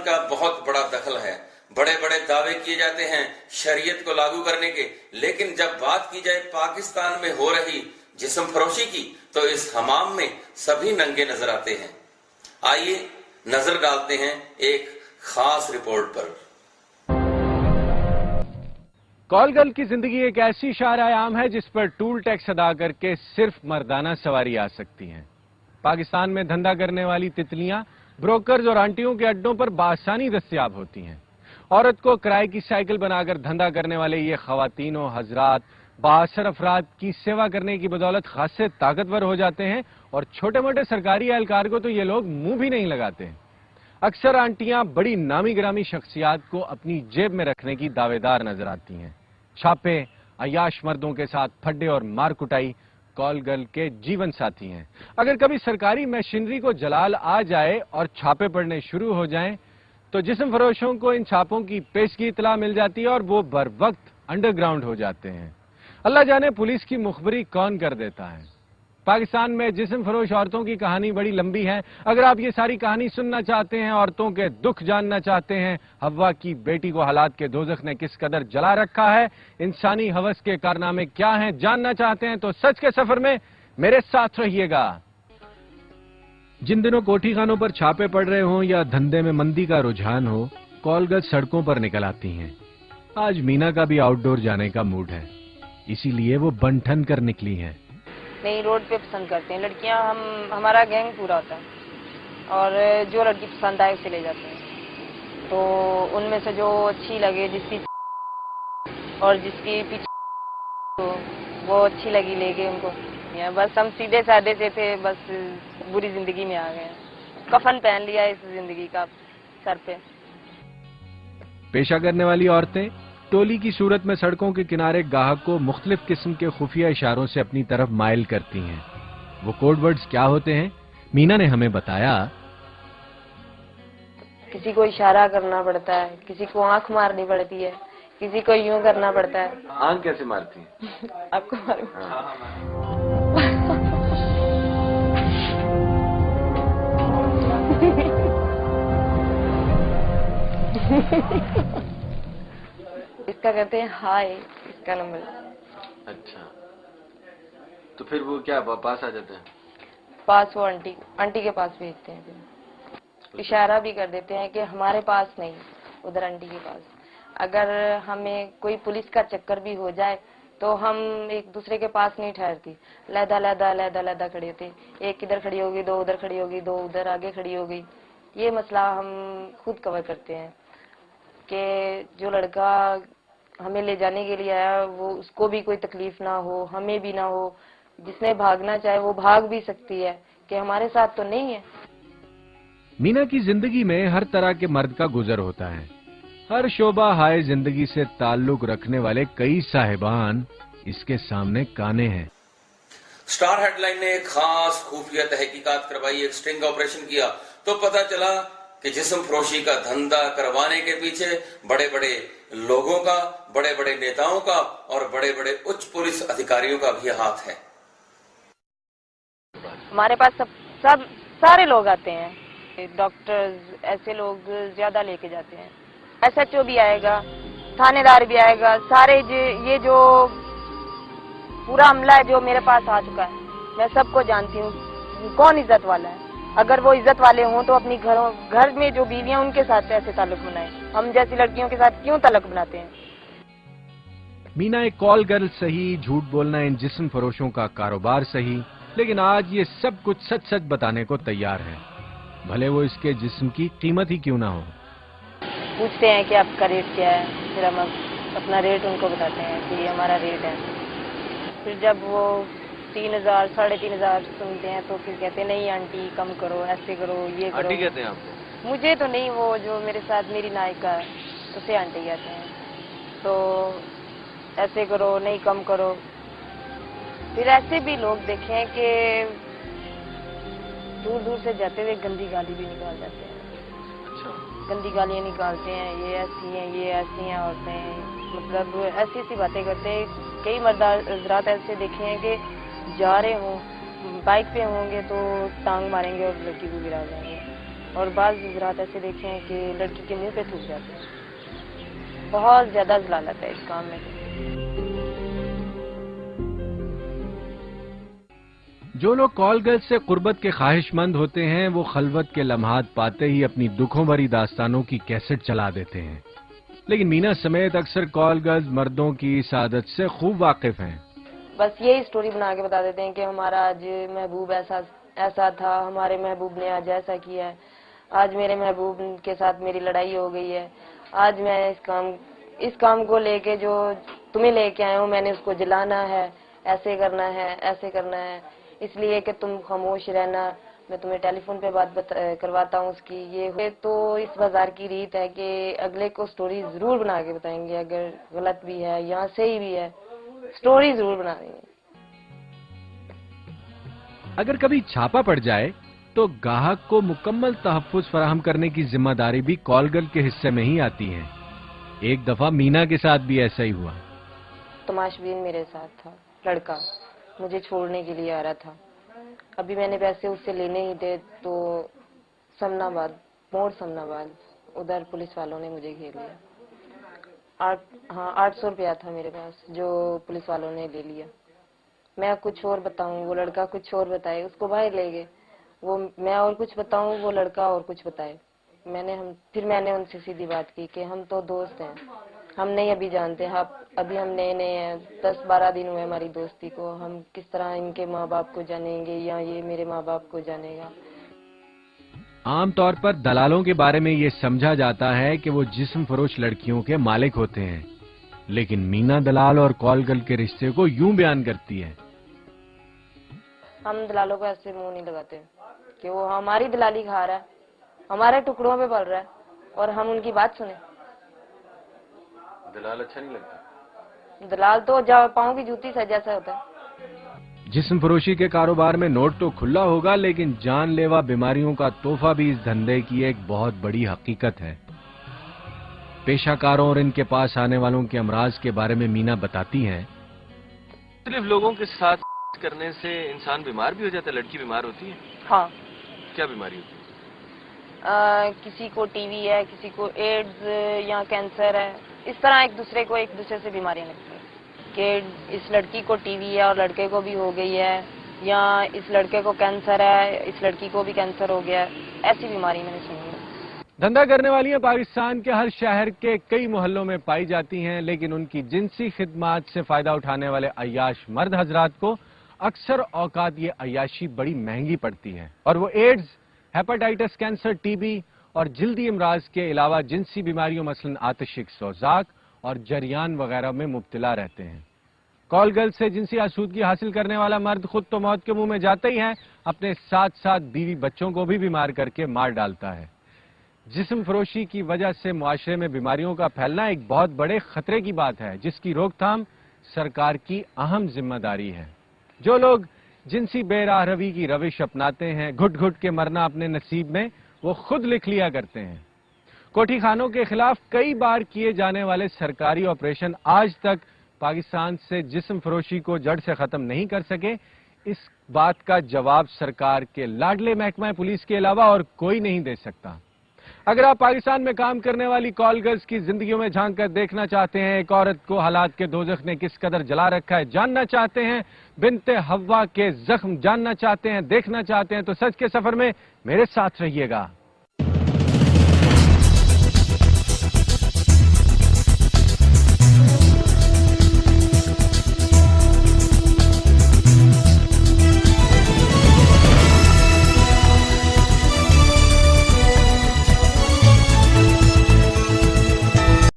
کا بہت بڑا دخل ہے. بڑے بڑے دعوے کیے جاتے ہیں شریعت کو لاگو کرنے کے، لیکن جب بات کی جائے پاکستان میں ہو رہی جسم فروشی کی تو اس حمام میں سبھی ننگے نظر آتے ہیں. آئیے نظر ڈالتے ہیں ایک خاص رپورٹ پر. کال گرل کی زندگی ایک ایسی شاہراہ عام ہے جس پر ٹول ٹیکس ادا کر کے صرف مردانہ سواری آ سکتی ہیں. پاکستان میں دھندا کرنے والی تتلیاں بروکرز اور آنٹیوں کے اڈوں پر بآسانی دستیاب ہوتی ہیں. عورت کو کرائے کی سائیکل بنا کر دھندا کرنے والے یہ خواتین و حضرات بااثر افراد کی سیوا کرنے کی بدولت خاصے طاقتور ہو جاتے ہیں، اور چھوٹے موٹے سرکاری اہلکار کو تو یہ لوگ منہ بھی نہیں لگاتے ہیں. اکثر آنٹیاں بڑی نامی گرامی شخصیات کو اپنی جیب میں رکھنے کی دعوے دار نظر آتی ہیں. چھاپے، عیاش مردوں کے ساتھ پھڈے اور مار کٹائی کال گرل کے جیون ساتھی ہیں. اگر کبھی سرکاری مشینری کو جلال آ جائے اور چھاپے پڑنے شروع ہو جائیں تو جسم فروشوں کو ان چھاپوں کی پیشگی اطلاع مل جاتی ہے اور وہ بر وقت انڈر گراؤنڈ ہو جاتے ہیں. اللہ جانے پولیس کی مخبری کون کر دیتا ہے. پاکستان میں جسم فروش عورتوں کی کہانی بڑی لمبی ہے. اگر آپ یہ ساری کہانی سننا چاہتے ہیں، عورتوں کے دکھ جاننا چاہتے ہیں، حوا کی بیٹی کو حالات کے دوزخ نے کس قدر جلا رکھا ہے، انسانی ہوس کے کارنامے کیا ہیں، جاننا چاہتے ہیں تو سچ کے سفر میں میرے ساتھ رہیے گا. جن دنوں کوٹھی خانوں پر چھاپے پڑ رہے ہوں یا دھندے میں مندی کا رجحان ہو، کال گرل سڑکوں پر نکل آتی ہیں. آج مینا کا بھی آؤٹ ڈور جانے کا موڈ ہے، اسی لیے وہ بن ٹھن کر نکلی ہیں. نہیں، روڈ پہ پسند کرتے ہیں لڑکیاں. ہمارا گینگ پورا ہوتا ہے اور جو لڑکی پسند آئے اسے لے جاتے ہیں. تو ان میں سے جو اچھی لگے، جس کی اور جس کی پیچھے وہ اچھی لگی لے گئے ان کو. بس ہم سیدھے سادے سے تھے، بس بری زندگی میں آ گئے. کفن پہن لیا اس زندگی کا سر پہ. پیشہ کرنے والی عورتیں ٹولی کی صورت میں سڑکوں کے کنارے گاہک کو مختلف قسم کے خفیہ اشاروں سے اپنی طرف مائل کرتی ہیں. وہ کوڈ ورڈز کیا ہوتے ہیں؟ مینا نے ہمیں بتایا. کسی کو اشارہ کرنا پڑتا ہے، کسی کو آنکھ مارنی پڑتی ہے، کسی کو یوں کرنا پڑتا ہے. آنکھ کیسے مارتی ہیں؟ آپ کو اس کا کہتے ہیں ہائے، اس کا نمبر. اچھا، تو پھر وہ کیا پاس آ جاتے ہیں؟ پاس وہ آنٹی کے پاس بھیجتے ہیں. پھر اشارہ بھی کر دیتے ہیں کہ ہمارے پاس نہیں، ادھر آنٹی کے پاس. اگر ہمیں کوئی پولیس کا چکر بھی ہو جائے تو ہم ایک دوسرے کے پاس نہیں ٹھہرتی، علیحدہ علیحدہ علیحدہ علیحدہ کھڑی ہوتی. ایک ادھر کھڑی ہوگی، دو ادھر کھڑی ہوگی، دو ادھر آگے کھڑی ہوگی. یہ مسئلہ ہم خود کور کرتے ہیں کہ جو لڑکا ہمیں لے جانے کے لیے آیا وہ اس کو بھی کوئی تکلیف نہ ہو، ہمیں بھی نہ ہو. جس نے بھاگنا چاہے وہ بھاگ بھی سکتی ہے کہ ہمارے ساتھ تو نہیں ہے. مینا کی زندگی میں ہر طرح کے مرد کا گزر ہوتا ہے. ہر شعبہ ہائے زندگی سے تعلق رکھنے والے کئی صاحبان اس کے سامنے کانے ہیں. سٹار ہیڈ لائن نے ایک خاص خفیہ تحقیقات کروائی، ایک سٹنگ آپریشن کیا تو پتا چلا کہ جسم فروشی کا دھندا کروانے کے پیچھے بڑے بڑے لوگوں کا، بڑے بڑے نیتاؤں کا اور بڑے بڑے اچ پولیس ادھیکاریوں کا بھی ہاتھ ہے. ہمارے پاس سب سارے لوگ آتے ہیں، ڈاکٹرز ایسے لوگ زیادہ لے کے جاتے ہیں. ایس ایچ او بھی آئے گا، تھانے دار بھی آئے گا. سارے یہ جو پورا عملہ ہے جو میرے پاس آ چکا ہے، میں سب کو جانتی ہوں کون عزت والا ہے. اگر وہ عزت والے ہوں تو اپنی گھر میں جو بیویاں ان کے ساتھ ایسے تعلق بنائیں. ہم جیسی لڑکیوں کے ساتھ کیوں تعلق بناتے ہیں؟ مینا ایک کال گرل صحیح، جھوٹ بولنا ان جسم فروشوں کا کاروبار صحیح، لیکن آج یہ سب کچھ سچ سچ بتانے کو تیار ہے، بھلے وہ اس کے جسم کی قیمت ہی کیوں نہ ہو. پوچھتے ہیں کہ آپ کا ریٹ کیا ہے، پھر ہم اپنا ریٹ ان کو بتاتے ہیں کہ یہ ہمارا ریٹ ہے. پھر جب وہ 3,000 3,500 سنتے ہیں تو پھر کہتے ہیں نہیں آنٹی کم کرو، ایسے کرو، یہ کرو. آنٹی کہتے ہیں آپ کو؟ مجھے تو نہیں، وہ جو میرے ساتھ میری نائکا ہے اسے آنٹی کہتے ہیں. تو ایسے کرو، نہیں کم کرو. پھر ایسے بھی لوگ دیکھے ہیں کہ دور دور سے جاتے ہوئے گندی گالی بھی نکال جاتے ہیں. گندی گالیاں نکالتے ہیں، یہ ایسی ہیں، یہ ایسی ہیں عورتیں، مطلب ایسی ایسی باتیں کرتے ہیں. کئی مرد حضرات ایسے دیکھے ہیں کہ جا رہے ہوں، بائک پہ ہوں گے تو ٹانگ ماریں گے اور لڑکی کو گرا جائیں گے. اور بعض حضرات ایسے دیکھے ہیں کہ لڑکی کے منہ پہ تھوک جاتے ہیں. بہت زیادہ ضلالت ہے اس کام میں. جو لوگ کال گرل سے قربت کے خواہش مند ہوتے ہیں وہ خلوت کے لمحات پاتے ہی اپنی دکھوں بھری داستانوں کی کیسٹ چلا دیتے ہیں. لیکن مینا سمیت اکثر کال گرلز مردوں کی اس عادت سے خوب واقف ہیں. بس یہی سٹوری بنا کے بتا دیتے ہیں کہ ہمارا آج محبوب ایسا تھا, ہمارے محبوب نے آج ایسا کیا ہے, آج میرے محبوب کے ساتھ میری لڑائی ہو گئی ہے, آج میں اس کام کو لے کے جو تمہیں لے کے آئے ہوں میں نے اس کو جلانا ہے, ایسے کرنا ہے, ایسے کرنا ہے, اس لیے کہ تم خاموش رہنا, میں تمہیں ٹیلی فون پہ بات کرواتا ہوں اس کی. یہ تو اس بازار کی ریت ہے کہ اگلے کو سٹوری ضرور بنا کے بتائیں گے, اگر غلط بھی ہے یا صحیح بھی ہے سٹوری ضرور بنا دیں گے. اگر کبھی چھاپا پڑ جائے تو گاہک کو مکمل تحفظ فراہم کرنے کی ذمہ داری بھی کال گرل کے حصے میں ہی آتی ہے. ایک دفعہ مینا کے ساتھ بھی ایسا ہی ہوا. تماش بین میرے ساتھ تھا, لڑکا مجھے چھوڑنے کے لیے آ رہا تھا. ابھی میں نے پیسے اس سے لینے ہی تھے تو موڑ سمن آباد ادھر پولیس والوں نے مجھے گھیر لیا. 800 روپیہ تھا میرے پاس جو پولیس والوں نے لے لیا. میں کچھ اور بتاؤں وہ لڑکا کچھ اور بتائے, اس کو باہر لے گئے. وہ میں اور کچھ بتاؤں وہ لڑکا اور کچھ بتائے. پھر میں نے ان سے سیدھی بات کی کہ ہم تو دوست ہیں, ہم نہیں ابھی جانتے, ابھی ہم نئے ہیں, 10-12 دن ہوئے ہماری دوستی کو, ہم کس طرح ان کے ماں باپ کو جانیں گے یا یہ میرے ماں باپ کو جانے گا. عام طور پر دلالوں کے بارے میں یہ سمجھا جاتا ہے کہ وہ جسم فروش لڑکیوں کے مالک ہوتے ہیں, لیکن مینا دلال اور کال گرل کے رشتے کو یوں بیان کرتی ہے. ہم دلالوں کو ایسے منہ نہیں لگاتے کہ وہ ہماری دلالی کھا رہا ہے, ہمارے ٹکڑوں پہ پل رہا ہے اور ہم ان کی بات سنیں. دلال اچھا نہیں لگتا. دلال تو پاؤں کی جوتی سے جیسا ہوتا ہے. جسم فروشی کے کاروبار میں نوٹ تو کھلا ہوگا لیکن جان لیوا بیماریوں کا تحفہ بھی اس دھندے کی ایک بہت بڑی حقیقت ہے. پیشہ کاروں اور ان کے پاس آنے والوں کے امراض کے بارے میں مینا بتاتی ہیں. صرف لوگوں کے ساتھ کرنے سے انسان بیمار بھی ہو جاتا ہے. لڑکی بیمار ہوتی ہے؟ ہاں. کیا بیماری ہوتی ہے؟ کسی کو ٹی وی ہے, کسی کو ایڈز یا کینسر ہے, اس طرح ایک دوسرے سے بیماریاں لگتی ہیں کہ اس لڑکی کو ٹی وی ہے اور لڑکے کو بھی ہو گئی ہے, یا اس لڑکے کو کینسر ہے اس لڑکی کو بھی کینسر ہو گیا ہے. ایسی بیماری میں نے سنی ہے. دھندا کرنے والیاں پاکستان کے ہر شہر کے کئی محلوں میں پائی جاتی ہیں, لیکن ان کی جنسی خدمات سے فائدہ اٹھانے والے عیاش مرد حضرات کو اکثر اوقات یہ عیاشی بڑی مہنگی پڑتی ہے, اور وہ AIDS, hepatitis, cancer, T B اور جلدی امراض کے علاوہ جنسی بیماریوں مثلا آتشک سوزاک اور جریان وغیرہ میں مبتلا رہتے ہیں. کال گرل سے جنسی آسودگی حاصل کرنے والا مرد خود تو موت کے منہ میں جاتا ہی ہے, اپنے ساتھ ساتھ بیوی بچوں کو بھی بیمار کر کے مار ڈالتا ہے. جسم فروشی کی وجہ سے معاشرے میں بیماریوں کا پھیلنا ایک بہت بڑے خطرے کی بات ہے, جس کی روک تھام سرکار کی اہم ذمہ داری ہے. جو لوگ جنسی بے راہ روی کی روش اپناتے ہیں, گھٹ گھٹ کے مرنا اپنے نصیب میں وہ خود لکھ لیا کرتے ہیں. کوٹھی خانوں کے خلاف کئی بار کیے جانے والے سرکاری آپریشن آج تک پاکستان سے جسم فروشی کو جڑ سے ختم نہیں کر سکے. اس بات کا جواب سرکار کے لاڈلے محکمہ پولیس کے علاوہ اور کوئی نہیں دے سکتا. اگر آپ پاکستان میں کام کرنے والی کال گرلز کی زندگیوں میں جھانک کر دیکھنا چاہتے ہیں, ایک عورت کو حالات کے دوزخ نے کس قدر جلا رکھا ہے جاننا چاہتے ہیں, بنت حوا کے زخم جاننا چاہتے ہیں, دیکھنا چاہتے ہیں, تو سچ کے سفر میں میرے ساتھ رہیے گا.